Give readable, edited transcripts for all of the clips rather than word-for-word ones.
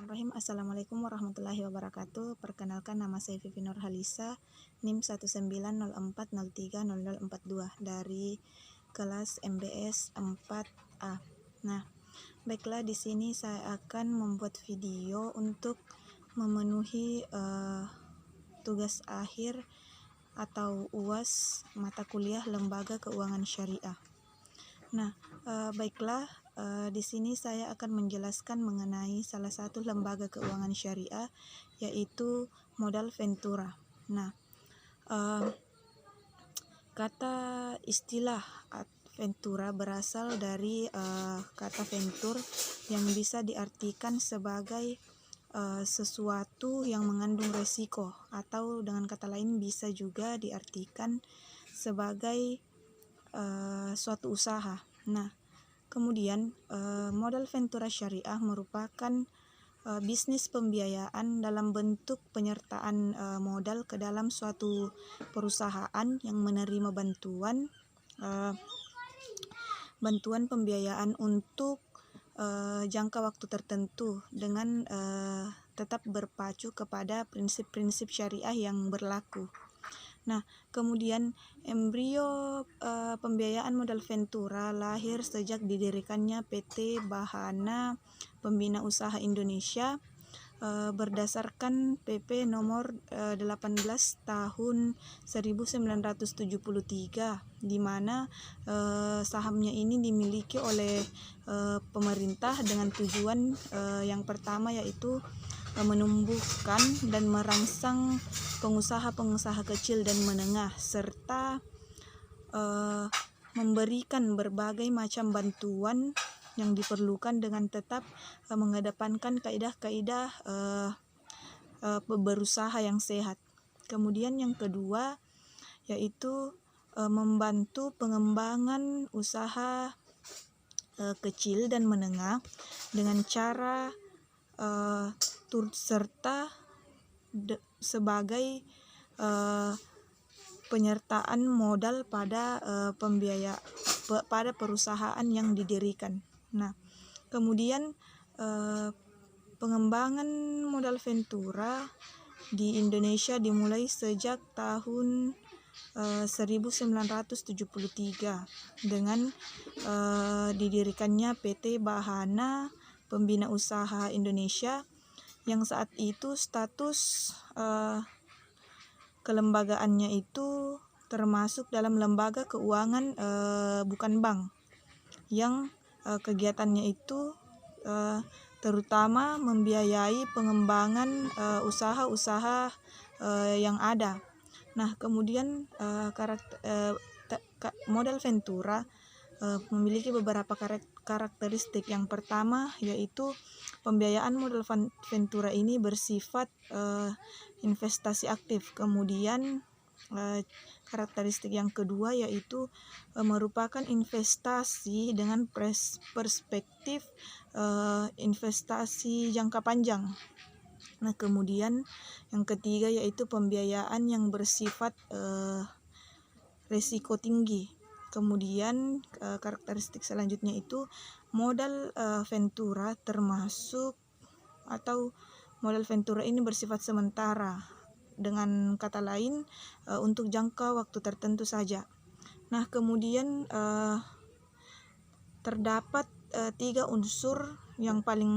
Bismillahirrahmanirrahim. Assalamualaikum warahmatullahi wabarakatuh. Perkenalkan, nama saya Vivi Nurhalisa, NIM 19040300042 dari kelas MBS 4A. Nah, baiklah, di sini saya akan membuat video untuk memenuhi tugas akhir atau UAS mata kuliah Lembaga Keuangan Syariah. Nah, baiklah, di sini saya akan menjelaskan mengenai salah satu lembaga keuangan syariah, yaitu Modal Ventura. Nah, kata istilah Ventura berasal dari kata ventur yang bisa diartikan sebagai sesuatu yang mengandung resiko, atau dengan kata lain bisa juga diartikan sebagai suatu usaha. Nah, kemudian modal ventura syariah merupakan bisnis pembiayaan dalam bentuk penyertaan modal ke dalam suatu perusahaan yang menerima bantuan pembiayaan untuk jangka waktu tertentu dengan tetap berpacu kepada prinsip-prinsip syariah yang berlaku. Nah, kemudian embrio pembiayaan modal ventura lahir sejak didirikannya PT Bahana Pembina Usaha Indonesia berdasarkan PP nomor 18 tahun 1973, di mana sahamnya ini dimiliki oleh pemerintah dengan tujuan yang pertama, yaitu menumbuhkan dan merangsang pengusaha-pengusaha kecil dan menengah, serta memberikan berbagai macam bantuan yang diperlukan dengan tetap mengedepankan kaidah-kaidah berusaha yang sehat. Kemudian yang kedua, yaitu membantu pengembangan usaha kecil dan menengah dengan cara turut serta sebagai penyertaan modal pada pada perusahaan yang didirikan. Nah, kemudian pengembangan modal ventura di Indonesia dimulai sejak tahun 1973 dengan didirikannya PT Bahana Pembina Usaha Indonesia, yang saat itu status kelembagaannya itu termasuk dalam lembaga keuangan bukan bank, yang kegiatannya itu terutama membiayai pengembangan usaha-usaha yang ada. Nah, kemudian modal ventura memiliki beberapa karakteristik. Yang pertama, yaitu pembiayaan modal ventura ini bersifat investasi aktif. Kemudian karakteristik yang kedua, yaitu merupakan investasi dengan perspektif investasi jangka panjang. Nah, kemudian yang ketiga, yaitu pembiayaan yang bersifat resiko tinggi. Kemudian karakteristik selanjutnya itu modal ventura termasuk, atau modal ventura ini bersifat sementara, dengan kata lain untuk jangka waktu tertentu saja. Nah, kemudian terdapat 3 unsur yang paling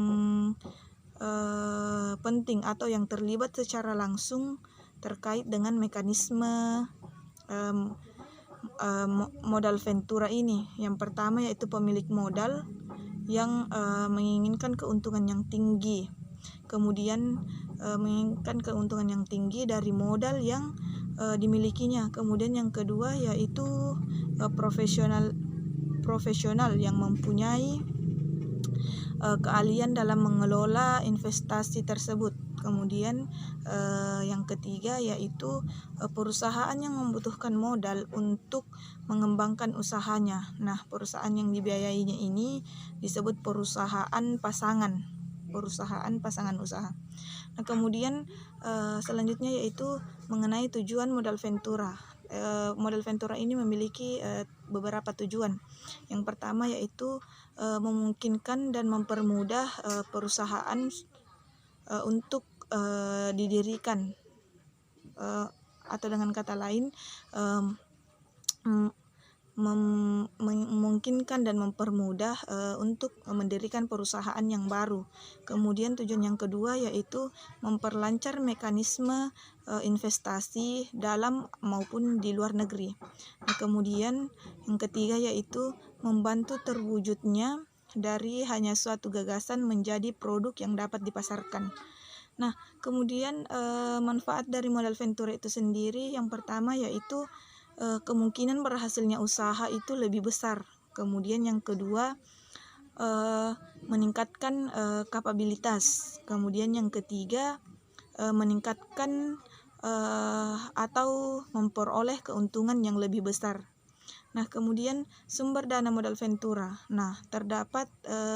penting atau yang terlibat secara langsung terkait dengan mekanisme modal ventura ini. Yang pertama, yaitu pemilik modal yang menginginkan keuntungan yang tinggi. Kemudian menginginkan keuntungan yang tinggi dari modal yang dimilikinya. Kemudian yang kedua, yaitu profesional yang mempunyai keahlian dalam mengelola investasi tersebut. Kemudian yang ketiga, yaitu perusahaan yang membutuhkan modal untuk mengembangkan usahanya. Nah, perusahaan yang dibiayainya ini disebut perusahaan pasangan usaha. Nah, kemudian selanjutnya yaitu mengenai tujuan modal ventura. Modal ventura ini memiliki beberapa tujuan. Yang pertama, yaitu memungkinkan dan mempermudah perusahaan untuk didirikan, atau dengan kata lain memungkinkan dan mempermudah untuk mendirikan perusahaan yang baru. Kemudian tujuan yang kedua yaitu memperlancar mekanisme investasi dalam maupun di luar negeri. Nah, kemudian yang ketiga yaitu membantu terwujudnya dari hanya suatu gagasan menjadi produk yang dapat dipasarkan. Nah, kemudian manfaat dari modal ventura itu sendiri yang pertama yaitu kemungkinan berhasilnya usaha itu lebih besar. Kemudian yang kedua meningkatkan kapabilitas. Kemudian yang ketiga meningkatkan atau memperoleh keuntungan yang lebih besar. Nah, kemudian sumber dana modal ventura. Nah, terdapat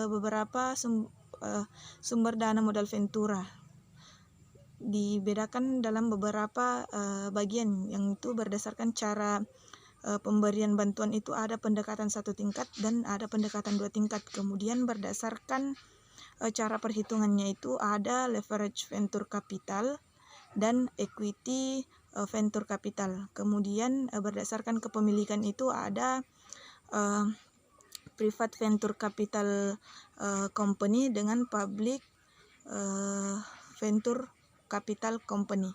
beberapa sumber dana modal ventura. Dibedakan dalam beberapa bagian, yang itu berdasarkan cara pemberian bantuan itu ada pendekatan 1 tingkat dan ada pendekatan 2 tingkat. Kemudian berdasarkan cara perhitungannya itu ada leverage venture capital dan equity venture capital. Kemudian berdasarkan kepemilikan itu ada private venture capital company dengan public venture capital company.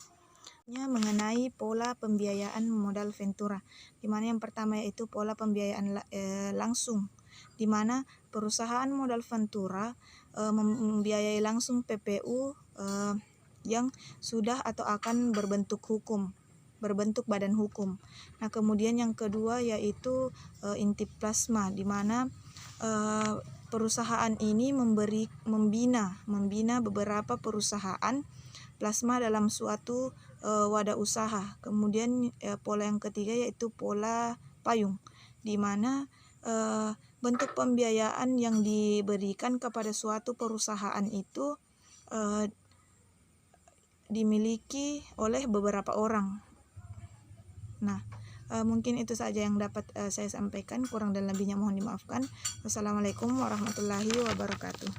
Mengenai pola pembiayaan modal ventura, di mana yang pertama yaitu pola pembiayaan langsung, di mana perusahaan modal ventura membiayai langsung PPU yang sudah atau akan berbentuk badan hukum. Nah, kemudian yang kedua yaitu inti plasma, di mana perusahaan ini membina beberapa perusahaan plasma dalam suatu wadah usaha. Kemudian pola yang ketiga yaitu pola payung, di mana bentuk pembiayaan yang diberikan kepada suatu perusahaan itu dimiliki oleh beberapa orang. Nah, mungkin itu saja yang dapat saya sampaikan. Kurang dan lebihnya mohon dimaafkan. Wassalamualaikum warahmatullahi wabarakatuh.